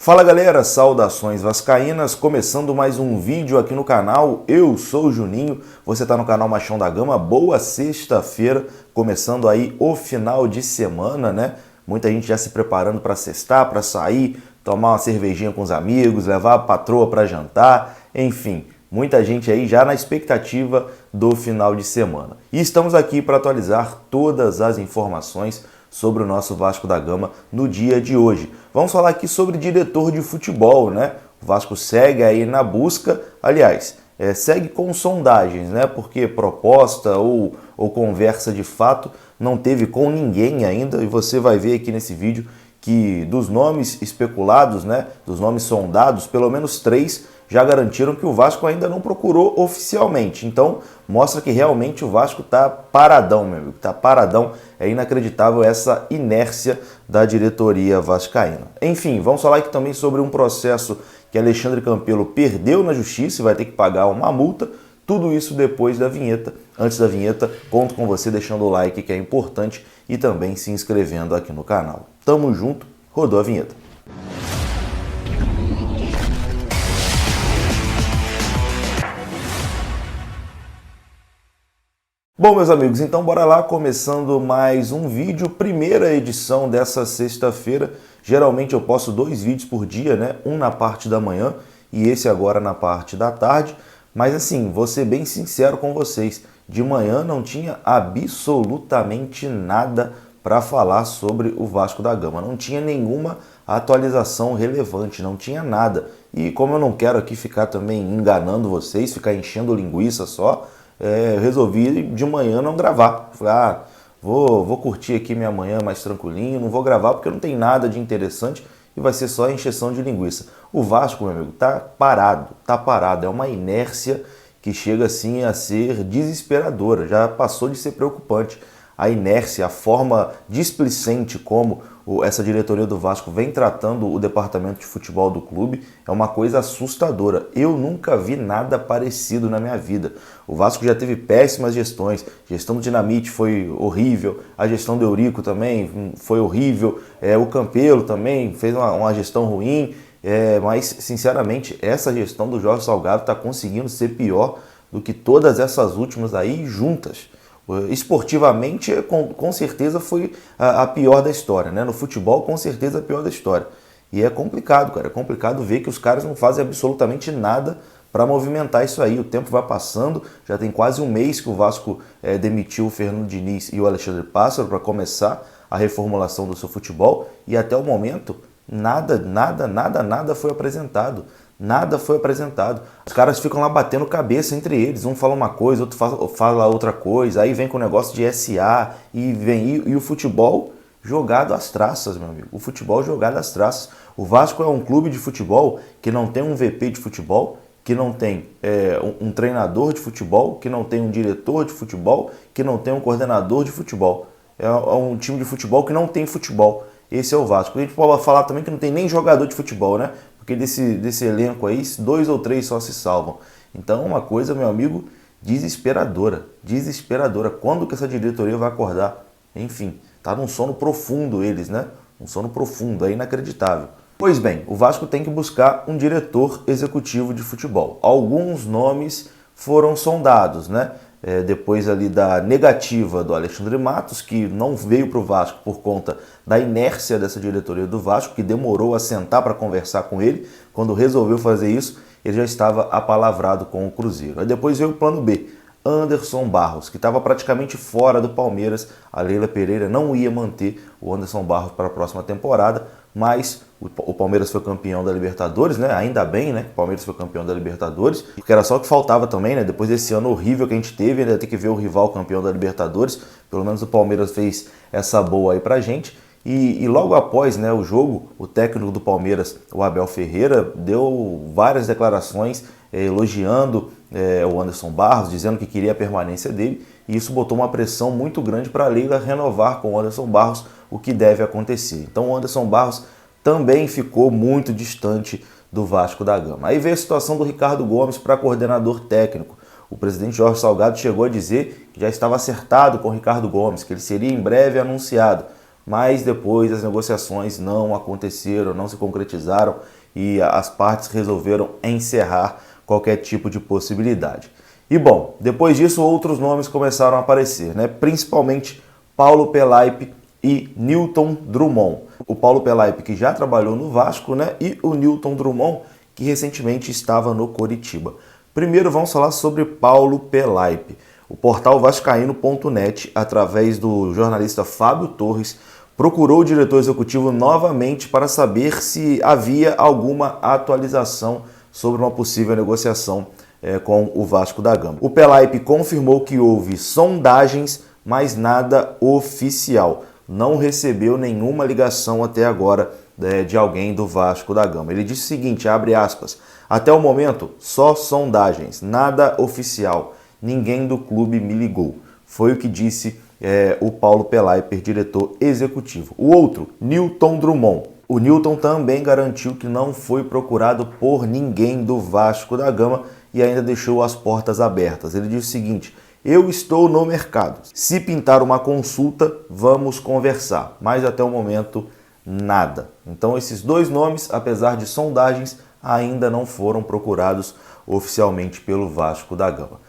Fala galera, saudações vascaínas, começando mais um vídeo aqui no canal. Eu sou o Juninho, você está no canal Machão da Gama. Boa sexta-feira, começando aí o final de semana, né? Muita gente já se preparando para sextar, para sair, tomar uma cervejinha com os amigos, levar a patroa para jantar, enfim, muita gente aí já na expectativa do final de semana. E estamos aqui para atualizar todas as informações sobre o nosso Vasco da Gama no dia de hoje. Vamos falar aqui sobre diretor de futebol, né? O Vasco segue aí na busca, aliás, segue com sondagens, né? Porque proposta ou conversa de fato não teve com ninguém ainda, e você vai ver aqui nesse vídeo que dos nomes especulados, né? Dos nomes sondados, pelo menos 3 já garantiram que o Vasco ainda não procurou oficialmente. Então, mostra que realmente o Vasco está paradão, meu amigo. Está paradão. É inacreditável essa inércia da diretoria vascaína. Enfim, vamos falar aqui também sobre um processo que Alexandre Campelo perdeu na justiça e vai ter que pagar uma multa. Tudo isso depois da vinheta. Antes da vinheta, conto com você deixando o like, que é importante, e também se inscrevendo aqui no canal. Tamo junto, rodou a vinheta. Bom, meus amigos, então bora lá, começando mais um vídeo, primeira edição dessa sexta-feira. Geralmente eu posto 2 vídeos por dia, né? Um na parte da manhã e esse agora na parte da tarde. Mas assim, vou ser bem sincero com vocês, de manhã não tinha absolutamente nada para falar sobre o Vasco da Gama. Não tinha nenhuma atualização relevante, não tinha nada. E como eu não quero aqui ficar também enganando vocês, ficar enchendo linguiça só, eu resolvi de manhã não gravar. Falei, vou curtir aqui minha manhã mais tranquilinho, não vou gravar porque não tem nada de interessante e vai ser só encheção de linguiça. O Vasco, meu amigo, tá parado. É uma inércia que chega assim a ser desesperadora, já passou de ser preocupante. A inércia, a forma displicente como essa diretoria do Vasco vem tratando o departamento de futebol do clube é uma coisa assustadora. Eu nunca vi nada parecido na minha vida. O Vasco já teve péssimas gestões. A gestão do Dinamite foi horrível, a gestão do Eurico também foi horrível, o Campelo também fez uma gestão ruim, mas sinceramente essa gestão do Jorge Salgado está conseguindo ser pior do que todas essas últimas aí juntas. Esportivamente, com certeza foi a pior da história, né? No futebol, com certeza a pior da história. E é complicado, cara. É complicado ver que os caras não fazem absolutamente nada para movimentar isso aí. O tempo vai passando, já tem quase um mês que o Vasco demitiu o Fernando Diniz e o Alexandre Pássaro para começar a reformulação do seu futebol. E até o momento, nada foi apresentado. Nada foi apresentado. Os caras ficam lá batendo cabeça entre eles. Um fala uma coisa, outro fala outra coisa. Aí vem com o negócio de SA e o futebol jogado às traças, meu amigo. O futebol jogado às traças. O Vasco é um clube de futebol que não tem um VP de futebol, que não tem um treinador de futebol, que não tem um diretor de futebol, que não tem um coordenador de futebol. É um time de futebol que não tem futebol. Esse é o Vasco. A gente pode falar também que não tem nem jogador de futebol, né? Porque desse elenco aí, 2 ou 3 só se salvam. Então, uma coisa, meu amigo, desesperadora. Quando que essa diretoria vai acordar? Enfim, tá num sono profundo eles, né? Um sono profundo, é inacreditável. Pois bem, o Vasco tem que buscar um diretor executivo de futebol. Alguns nomes foram sondados, né? Depois ali da negativa do Alexandre Matos, que não veio para o Vasco por conta da inércia dessa diretoria do Vasco, que demorou a sentar para conversar com ele. Quando resolveu fazer isso, ele já estava apalavrado com o Cruzeiro. Aí depois veio o plano B, Anderson Barros, que estava praticamente fora do Palmeiras. A Leila Pereira não ia manter o Anderson Barros para a próxima temporada, mas o Palmeiras foi campeão da Libertadores, né? Ainda bem, né? O Palmeiras foi campeão da Libertadores, porque era só o que faltava também, né? Depois desse ano horrível que a gente teve, ainda tem que ver o rival campeão da Libertadores. Pelo menos o Palmeiras fez essa boa aí pra gente. E logo após, né, o jogo, o técnico do Palmeiras, o Abel Ferreira, deu várias declarações elogiando o Anderson Barros, dizendo que queria a permanência dele, e isso botou uma pressão muito grande para a Leila renovar com o Anderson Barros, o que deve acontecer. Então o Anderson Barros também ficou muito distante do Vasco da Gama. Aí veio a situação do Ricardo Gomes para coordenador técnico. O presidente Jorge Salgado chegou a dizer que já estava acertado com o Ricardo Gomes, que ele seria em breve anunciado. mas depois as negociações não aconteceram, não se concretizaram e as partes resolveram encerrar qualquer tipo de possibilidade. E bom, depois disso outros nomes começaram a aparecer, né? Principalmente Paulo Pelaip e Newton Drummond. O Paulo Pelaip, que já trabalhou no Vasco, né? E o Newton Drummond, que recentemente estava no Coritiba. Primeiro vamos falar sobre Paulo Pelaip. O portal vascaíno.net, através do jornalista Fábio Torres, procurou o diretor executivo novamente para saber se havia alguma atualização sobre uma possível negociação com o Vasco da Gama. O Pelaip confirmou que houve sondagens, mas nada oficial. Não recebeu nenhuma ligação até agora de alguém do Vasco da Gama. Ele disse o seguinte, abre aspas, até o momento só sondagens, nada oficial, ninguém do clube me ligou. Foi o que disse o Paulo Pelaip, diretor executivo. O outro, Newton Drummond. O Newton também garantiu que não foi procurado por ninguém do Vasco da Gama e ainda deixou as portas abertas. Ele disse o seguinte, eu estou no mercado. Se pintar uma consulta, vamos conversar. Mas até o momento, nada. Então esses dois nomes, apesar de sondagens, ainda não foram procurados oficialmente pelo Vasco da Gama.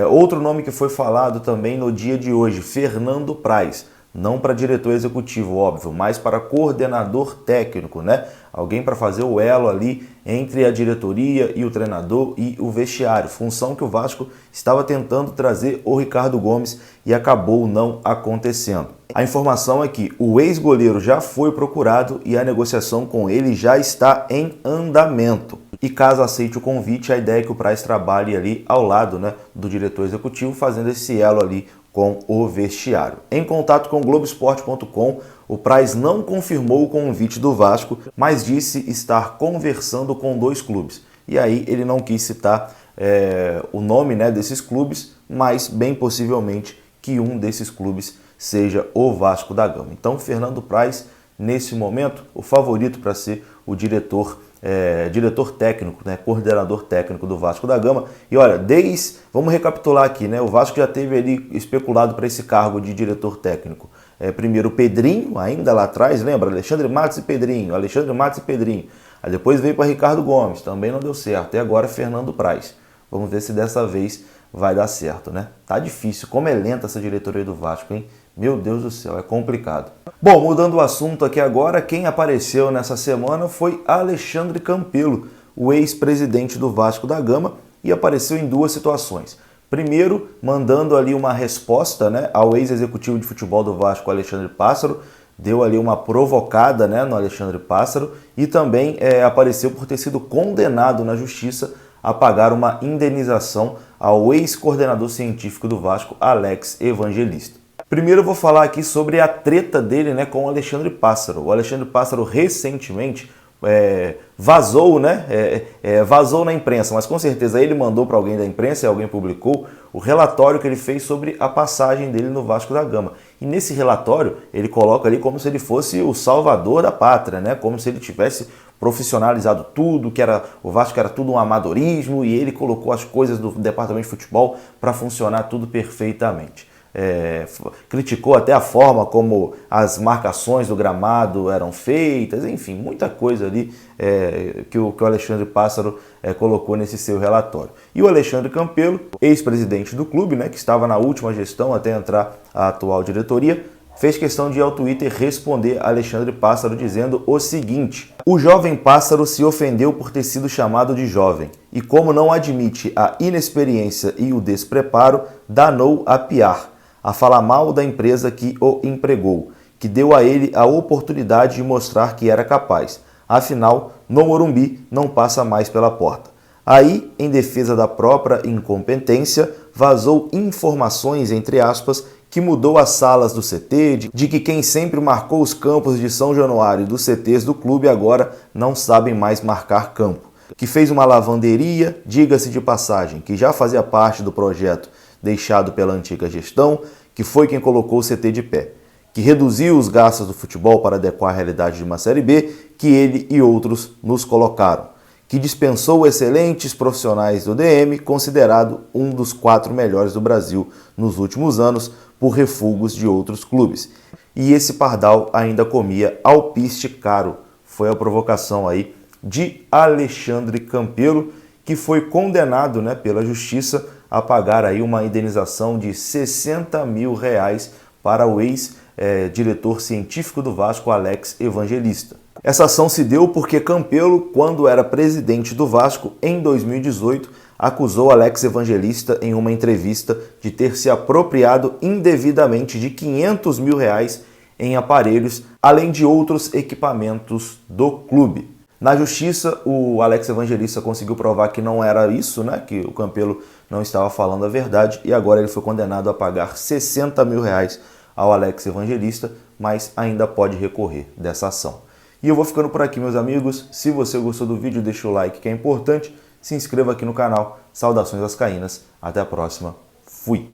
Outro nome que foi falado também no dia de hoje, Fernando Praz. Não para diretor executivo, óbvio, mas para coordenador técnico, né? Alguém para fazer o elo ali entre a diretoria e o treinador e o vestiário. Função que o Vasco estava tentando trazer o Ricardo Gomes e acabou não acontecendo. A informação é que o ex-goleiro já foi procurado e a negociação com ele já está em andamento. E caso aceite o convite, a ideia é que o Praz trabalhe ali ao lado, né, do diretor executivo, fazendo esse elo ali com o vestiário. Em contato com o Globoesporte.com, o Praz não confirmou o convite do Vasco, mas disse estar conversando com dois clubes. E aí ele não quis citar o nome, né, desses clubes, mas bem possivelmente que um desses clubes seja o Vasco da Gama. Então, Fernando Praz, nesse momento, o favorito para ser o diretor técnico, né, coordenador técnico do Vasco da Gama. E olha, vamos recapitular aqui, né? O Vasco já teve ali especulado para esse cargo de diretor técnico. Primeiro o Pedrinho, ainda lá atrás, lembra? Alexandre Matos e Pedrinho. Aí depois veio para Ricardo Gomes, também não deu certo. E agora Fernando Praz. Vamos ver se dessa vez vai dar certo, né? Tá difícil, como é lenta essa diretoria do Vasco, hein? Meu Deus do céu, é complicado. Bom, mudando o assunto aqui agora, quem apareceu nessa semana foi Alexandre Campelo, o ex-presidente do Vasco da Gama, e apareceu em duas situações. Primeiro, mandando ali uma resposta, né, ao ex-executivo de futebol do Vasco, Alexandre Pássaro, deu ali uma provocada, né, no Alexandre Pássaro, e também apareceu por ter sido condenado na justiça a pagar uma indenização ao ex-coordenador científico do Vasco, Alex Evangelista. Primeiro eu vou falar aqui sobre a treta dele, né, com o Alexandre Pássaro. O Alexandre Pássaro recentemente vazou, né, vazou na imprensa, mas com certeza ele mandou para alguém da imprensa e alguém publicou o relatório que ele fez sobre a passagem dele no Vasco da Gama. E nesse relatório ele coloca ali como se ele fosse o salvador da pátria, né, como se ele tivesse profissionalizado tudo, que o Vasco era tudo um amadorismo e ele colocou as coisas do departamento de futebol para funcionar tudo perfeitamente. Criticou até a forma como as marcações do gramado eram feitas, enfim, muita coisa ali que o Alexandre Pássaro colocou nesse seu relatório. E o Alexandre Campelo, ex-presidente do clube, né, que estava na última gestão até entrar a atual diretoria, fez questão de ir ao Twitter responder a Alexandre Pássaro dizendo o seguinte: o jovem Pássaro se ofendeu por ter sido chamado de jovem e, como não admite a inexperiência e o despreparo, danou a piar, a falar mal da empresa que o empregou, que deu a ele a oportunidade de mostrar que era capaz. Afinal, no Morumbi não passa mais pela porta. Aí, em defesa da própria incompetência, vazou informações, entre aspas, que mudou as salas do CT, de que quem sempre marcou os campos de São Januário e dos CTs do clube agora não sabem mais marcar campo. Que fez uma lavanderia, diga-se de passagem, que já fazia parte do projeto deixado pela antiga gestão, que foi quem colocou o CT de pé, que reduziu os gastos do futebol para adequar a realidade de uma Série B, que ele e outros nos colocaram, que dispensou excelentes profissionais do DM, considerado um dos 4 melhores do Brasil nos últimos anos, por refugos de outros clubes, e esse pardal ainda comia alpiste caro. Foi a provocação aí de Alexandre Campelo, que foi condenado, né, pela justiça a pagar aí uma indenização de 60 mil reais para o ex-diretor científico do Vasco, Alex Evangelista. Essa ação se deu porque Campelo, quando era presidente do Vasco, em 2018, acusou Alex Evangelista em uma entrevista de ter se apropriado indevidamente de 500 mil reais em aparelhos, além de outros equipamentos do clube. Na justiça, o Alex Evangelista conseguiu provar que não era isso, né? Que o Campelo não estava falando a verdade, e agora ele foi condenado a pagar 60 mil reais ao Alex Evangelista, mas ainda pode recorrer dessa ação. E eu vou ficando por aqui, meus amigos. Se você gostou do vídeo, deixa o like, que é importante. Se inscreva aqui no canal. Saudações vascaínas. Até a próxima. Fui!